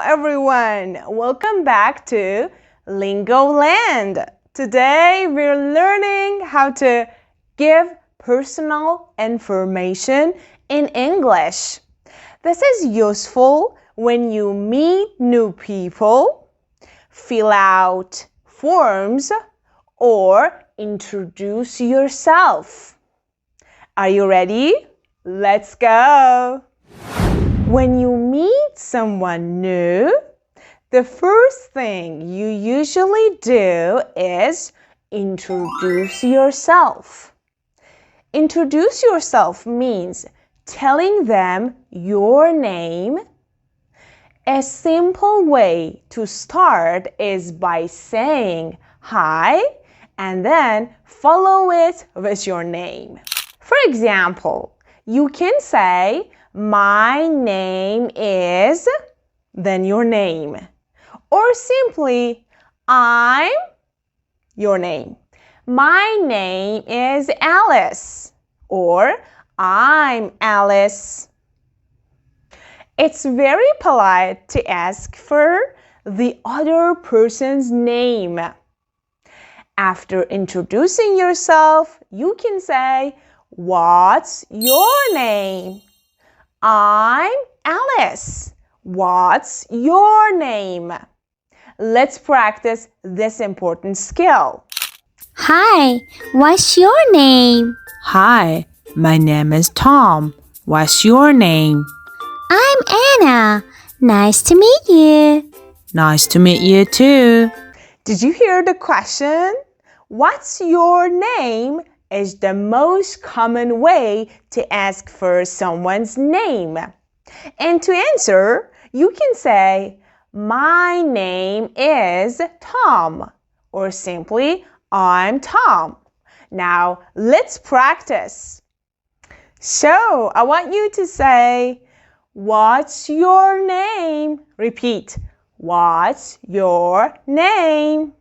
everyone! Welcome back to Lingo Land. Today we're learning how to give personal information in English. This is useful when you meet new people, fill out forms, or introduce yourself. Are you ready? Let's go! When you meet someone new, the first thing you usually do is introduce yourself. Introduce yourself means telling them your name. A simple way to start is by saying hi and then follow it with your name. For example, you can say, "My name is," then your name. Or simply, "I'm," your name. "My name is Alice," or "I'm Alice." It's very polite to ask for the other person's name. After introducing yourself, you can say, "What's your name?" "I'm Alice. What's your name?" Let's practice this important skill. Hi, what's your name? Hi, my name is Tom. What's your name? I'm Anna. Nice to meet you. Nice to meet you too. Did you hear the question? What's your name is the most common way to ask for someone's name. And to answer, you can say, "My name is Tom," or simply, "I'm Tom." Now, let's practice. So, I want you to say, "What's your name?" Repeat, "What's your name?"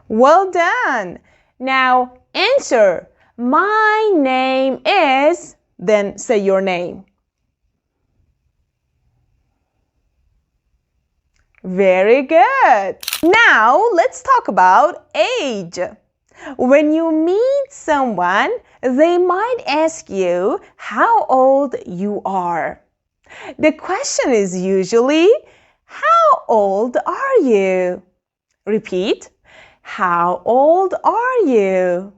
Well done. Now answer, "My name is," then say your name. Very good. Now let's talk about age. When you meet someone, they might ask you how old you are. The question is usually, "How old are you?" Repeat, "How old are you?"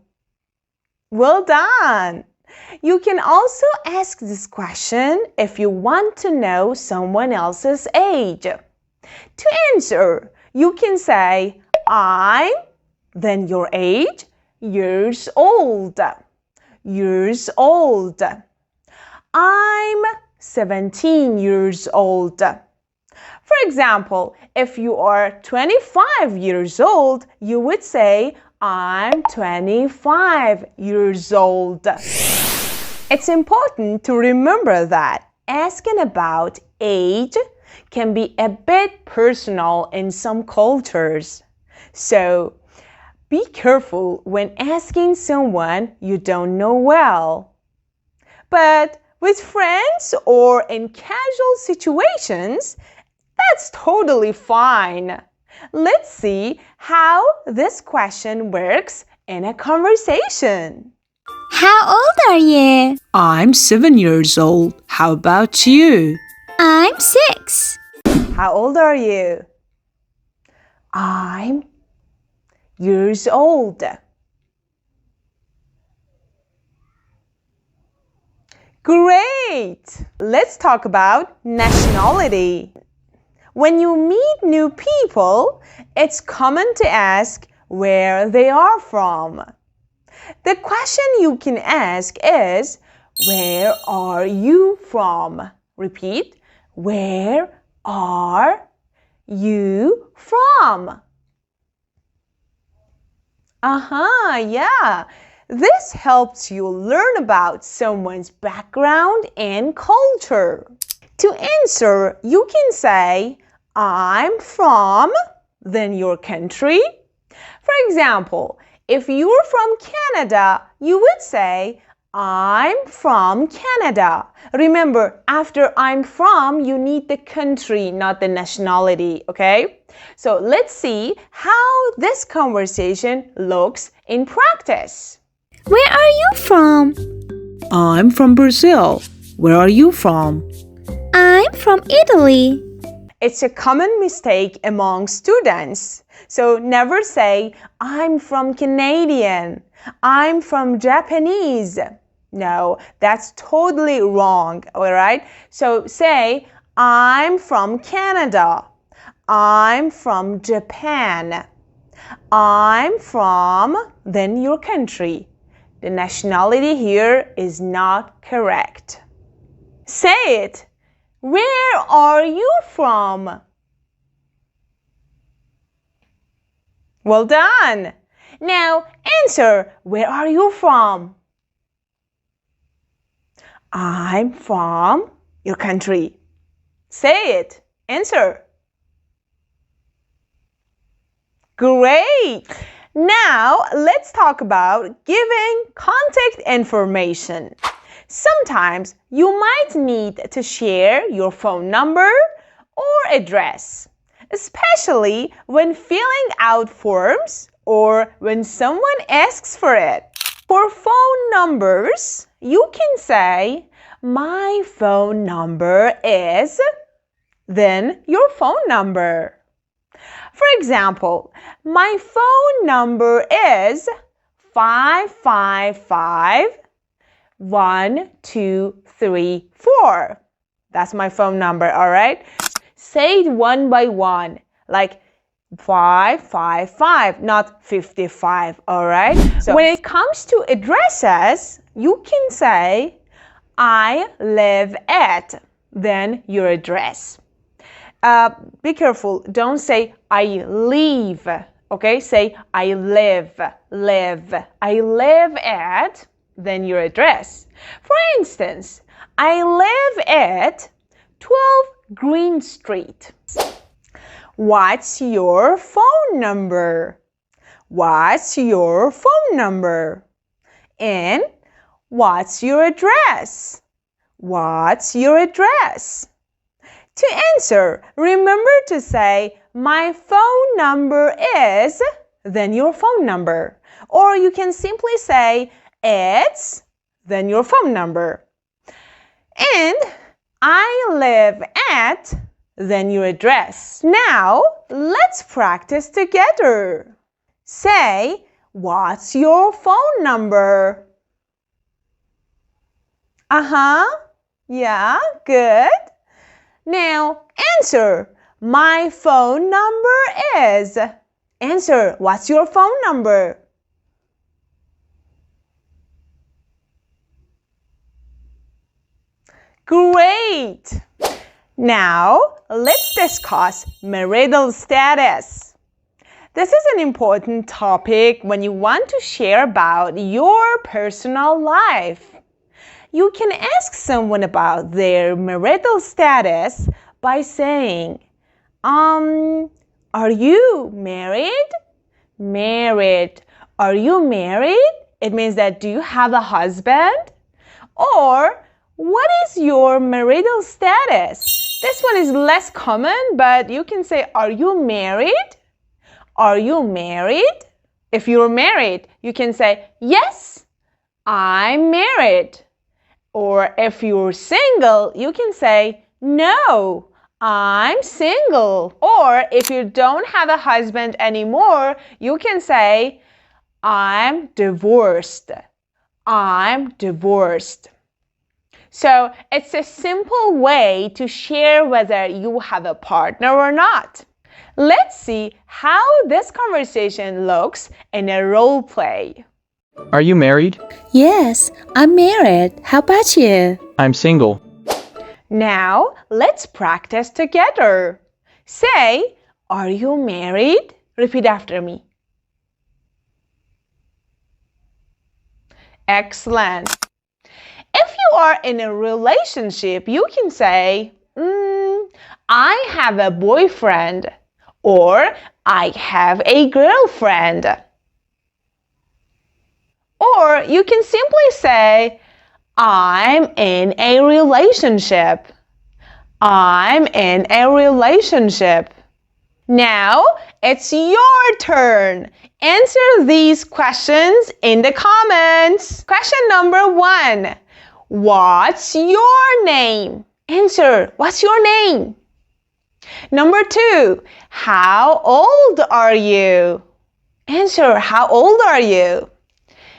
Well done! You can also ask this question if you want to know someone else's age. To answer, you can say, "I'm," then your age, "years old." Years old. "I'm 17 years old." For example, if you are 25 years old, you would say, "I'm 25 years old." It's important to remember that asking about age can be a bit personal in some cultures. So, be careful when asking someone you don't know well. But with friends or in casual situations, that's totally fine. Let's see how this question works in a conversation. How old are you? I'm 7 years old. How about you? I'm 6. How old are you? I'm years old. Great! Let's talk about nationality. When you meet new people, it's common to ask where they are from. The question you can ask is, "Where are you from?" Repeat, "Where are you from?" Yeah. This helps you learn about someone's background and culture. To answer, you can say, "I'm from," then your country. For example, if you're from Canada, you would say, I'm from Canada. Remember, after I'm from, you need the country, not the nationality, okay? So let's see how this conversation looks in practice. Where are you from? I'm from Brazil. Where are you from? I'm from Italy. It's a common mistake among students. So never say, I'm from Canadian. I'm from Japanese. No, that's totally wrong, all right? So say, I'm from Canada. I'm from Japan. I'm from, then your country. The nationality here is not correct. Say it. Where are you from? Well done. Now answer, where are you from? I'm from your country. Say it. Answer. Great. Now let's talk about giving contact information. Sometimes you might need to share your phone number or address, especially when filling out forms or when someone asks for it. For phone numbers, you can say, my phone number is, then your phone number. For example, my phone number is 555-1234. That's my phone number, all right? Say it one by one, like 555, not 55, all right? So when it comes to addresses, you can say, I live at, then your address. Be careful, don't say I live, okay? Say I live. I live at, then your address. For instance, I live at 12 Green Street. What's your phone number? What's your phone number? And what's your address? What's your address? To answer, remember to say, my phone number is, then your phone number. Or you can simply say, it's, then your phone number. And I live at, then your address. Now, let's practice together. Say, what's your phone number? Yeah, good. Now, answer. My phone number is. Answer. What's your phone number? Great. Now, let's discuss marital status. This is an important topic when you want to share about your personal life. You can ask someone about their marital status by saying, are you married? Married. Are you married? It means that do you have a husband? Or what is your marital status? This one is less common, but you can say, are you married? Are you married? If you're married, you can say, yes, I'm married. Or if you're single, you can say, no, I'm single. Or if you don't have a husband anymore, you can say, I'm divorced. I'm divorced. So it's a simple way to share whether you have a partner or not. Let's see how this conversation looks in a role play. Are you married? Yes, I'm married. How about you? I'm single. Now, let's practice together. Say, are you married? Repeat after me. Excellent. If you are in a relationship, you can say, I have a boyfriend, or I have a girlfriend. Or you can simply say, I'm in a relationship. I'm in a relationship. Now it's your turn. Answer these questions in the comments. Question number 1. What's your name? Answer, what's your name? Number 2. How old are you? Answer, how old are you?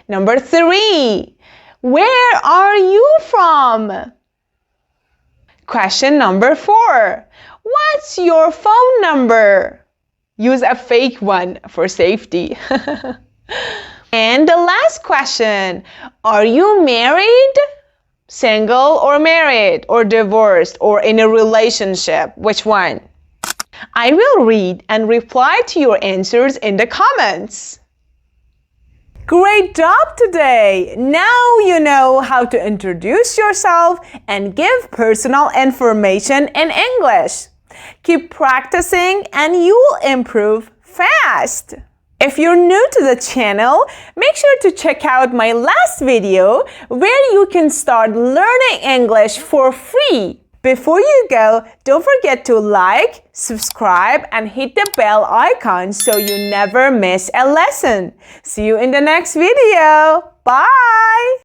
Number 3. Where are you from? Question number 4. What's your phone number? Use a fake one for safety. And the last question. Are you married? Single or married or divorced or in a relationship? Which one? I will read and reply to your answers in the comments. Great job today! Now you know how to introduce yourself and give personal information in English. Keep practicing and you will improve fast. If you're new to the channel, make sure to check out my last video where you can start learning English for free. Before you go, don't forget to like, subscribe, and hit the bell icon so you never miss a lesson. See you in the next video. Bye!